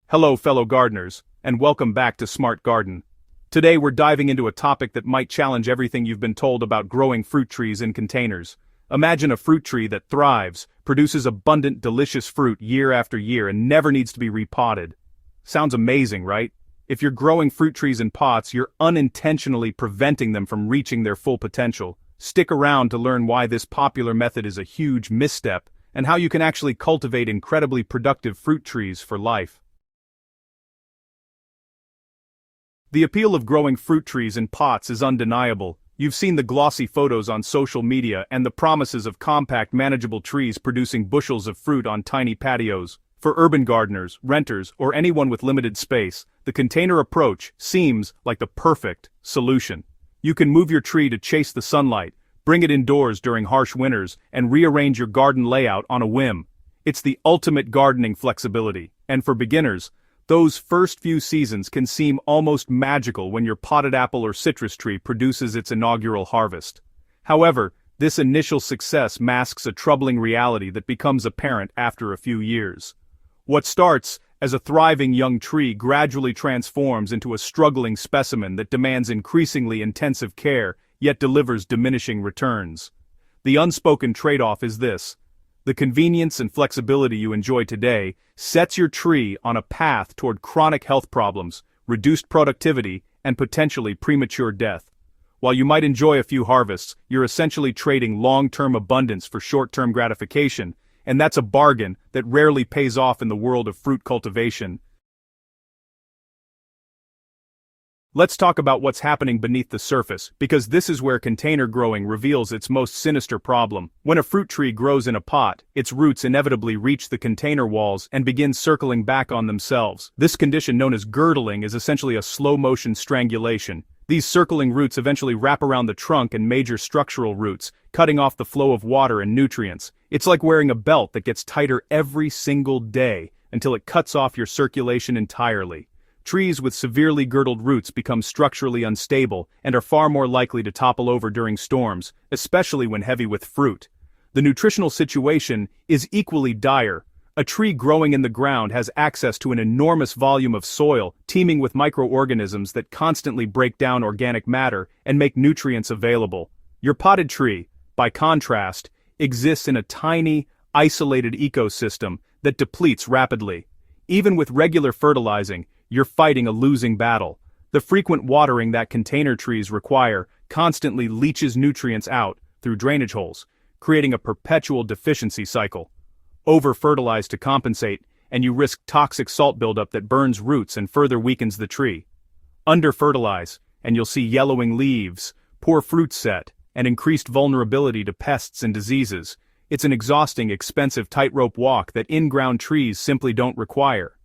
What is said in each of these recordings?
Hello fellow gardeners, and welcome back to Smart Garden. Today we're diving into a topic that might challenge everything you've been told about growing fruit trees in containers. Imagine a fruit tree that thrives, produces abundant delicious fruit year after year and never needs to be repotted. Sounds amazing, right? If you're growing fruit trees in pots, you're unintentionally preventing them from reaching their full potential. Stick around to learn why this popular method is a huge misstep, and how you can actually cultivate incredibly productive fruit trees for life. The appeal of growing fruit trees in pots is undeniable. You've seen the glossy photos on social media and the promises of compact, manageable trees producing bushels of fruit on tiny patios. For urban gardeners, renters, or anyone with limited space, the container approach seems like the perfect solution. You can move your tree to chase the sunlight, bring it indoors during harsh winters, and rearrange your garden layout on a whim. It's the ultimate gardening flexibility, and for beginners, those first few seasons can seem almost magical when your potted apple or citrus tree produces its inaugural harvest. However, this initial success masks a troubling reality that becomes apparent after a few years. What starts as a thriving young tree gradually transforms into a struggling specimen that demands increasingly intensive care, yet delivers diminishing returns. The unspoken trade-off is this: the convenience and flexibility you enjoy today sets your tree on a path toward chronic health problems, reduced productivity, and potentially premature death. While you might enjoy a few harvests, you're essentially trading long-term abundance for short-term gratification, and that's a bargain that rarely pays off in the world of fruit cultivation. Let's talk about what's happening beneath the surface, because this is where container growing reveals its most sinister problem. When a fruit tree grows in a pot, its roots inevitably reach the container walls and begin circling back on themselves. This condition, known as girdling, is essentially a slow-motion strangulation. These circling roots eventually wrap around the trunk and major structural roots, cutting off the flow of water and nutrients. It's like wearing a belt that gets tighter every single day until it cuts off your circulation entirely. Trees with severely girdled roots become structurally unstable and are far more likely to topple over during storms, especially when heavy with fruit. The nutritional situation is equally dire. A tree growing in the ground has access to an enormous volume of soil, teeming with microorganisms that constantly break down organic matter and make nutrients available. Your potted tree, by contrast, exists in a tiny, isolated ecosystem that depletes rapidly. Even with regular fertilizing, you're fighting a losing battle. The frequent watering that container trees require constantly leaches nutrients out through drainage holes, creating a perpetual deficiency cycle. Over-fertilize to compensate, and you risk toxic salt buildup that burns roots and further weakens the tree. Under-fertilize, and you'll see yellowing leaves, poor fruit set, and increased vulnerability to pests and diseases. It's an exhausting, expensive tightrope walk that in-ground trees simply don't require.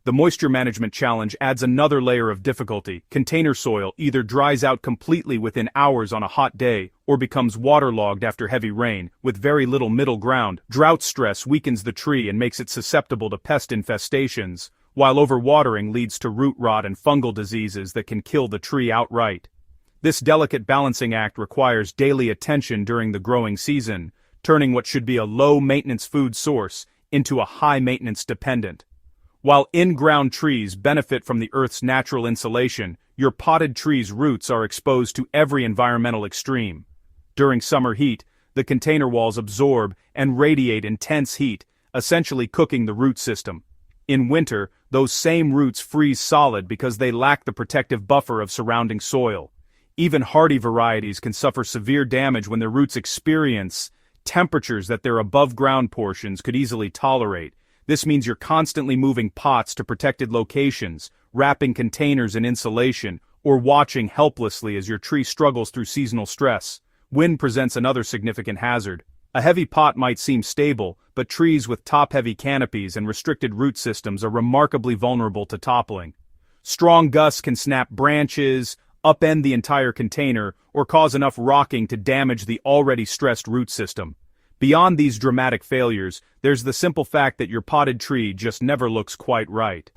The moisture management challenge adds another layer of difficulty. Container soil either dries out completely within hours on a hot day, or becomes waterlogged after heavy rain, with very little middle ground. Drought stress weakens the tree and makes it susceptible to pest infestations, while overwatering leads to root rot and fungal diseases that can kill the tree outright. This delicate balancing act requires daily attention during the growing season, turning what should be a low-maintenance food source into a high-maintenance dependent. While in-ground trees benefit from the Earth's natural insulation, your potted tree's roots are exposed to every environmental extreme. During summer heat, the container walls absorb and radiate intense heat, essentially cooking the root system. In winter, those same roots freeze solid because they lack the protective buffer of surrounding soil. Even hardy varieties can suffer severe damage when their roots experience temperatures that their above-ground portions could easily tolerate. This means you're constantly moving pots to protected locations, wrapping containers in insulation, or watching helplessly as your tree struggles through seasonal stress. Wind presents another significant hazard. A heavy pot might seem stable, but trees with top-heavy canopies and restricted root systems are remarkably vulnerable to toppling. Strong gusts can snap branches, upend the entire container, or cause enough rocking to damage the already stressed root system. Beyond these dramatic failures, there's the simple fact that your potted tree just never looks quite right.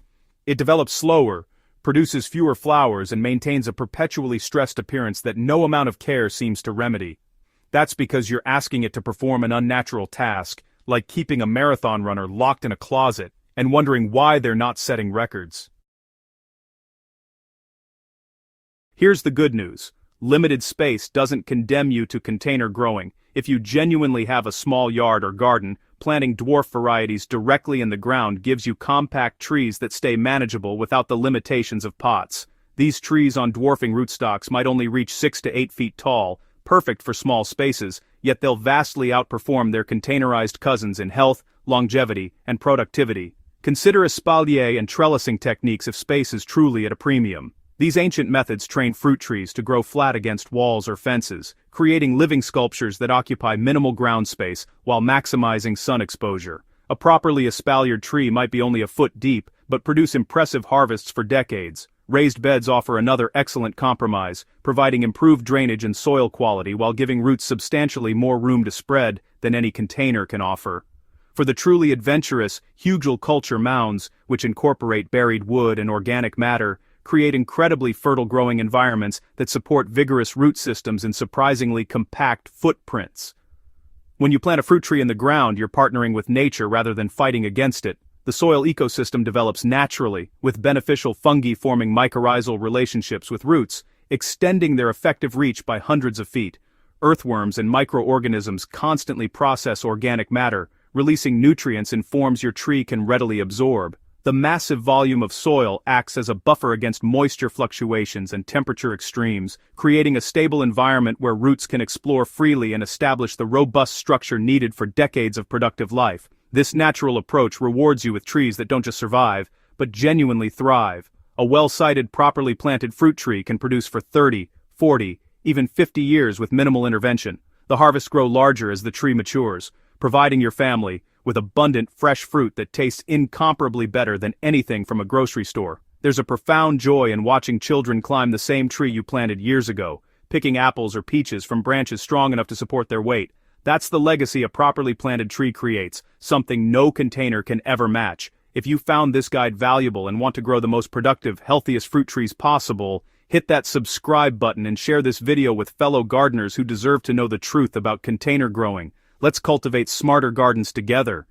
It develops slower, produces fewer flowers, and maintains a perpetually stressed appearance that no amount of care seems to remedy. That's because you're asking it to perform an unnatural task, like keeping a marathon runner locked in a closet and wondering why they're not setting records. Here's the good news. Limited space doesn't condemn you to container growing. If you genuinely have a small yard or garden, planting dwarf varieties directly in the ground gives you compact trees that stay manageable without the limitations of pots. These trees on dwarfing rootstocks might only reach 6 to 8 feet tall, perfect for small spaces, yet they'll vastly outperform their containerized cousins in health, longevity, and productivity. Consider espalier and trellising techniques if space is truly at a premium. These ancient methods train fruit trees to grow flat against walls or fences, creating living sculptures that occupy minimal ground space while maximizing sun exposure. A properly espaliered tree might be only a foot deep, but produce impressive harvests for decades. Raised beds offer another excellent compromise, providing improved drainage and soil quality while giving roots substantially more room to spread than any container can offer. For the truly adventurous, hugelkultur mounds, which incorporate buried wood and organic matter, create incredibly fertile growing environments that support vigorous root systems in surprisingly compact footprints. When you plant a fruit tree in the ground, you're partnering with nature rather than fighting against it. The soil ecosystem develops naturally, with beneficial fungi forming mycorrhizal relationships with roots, extending their effective reach by hundreds of feet. Earthworms and microorganisms constantly process organic matter, releasing nutrients in forms your tree can readily absorb. The massive volume of soil acts as a buffer against moisture fluctuations and temperature extremes, creating a stable environment where roots can explore freely and establish the robust structure needed for decades of productive life. This natural approach rewards you with trees that don't just survive, but genuinely thrive. A well-sited, properly planted fruit tree can produce for 30, 40, even 50 years with minimal intervention. The harvests grow larger as the tree matures, providing your family with abundant, fresh fruit that tastes incomparably better than anything from a grocery store. There's a profound joy in watching children climb the same tree you planted years ago, picking apples or peaches from branches strong enough to support their weight. That's the legacy a properly planted tree creates, something no container can ever match. If you found this guide valuable and want to grow the most productive, healthiest fruit trees possible, hit that subscribe button and share this video with fellow gardeners who deserve to know the truth about container growing. Let's cultivate smarter gardens together.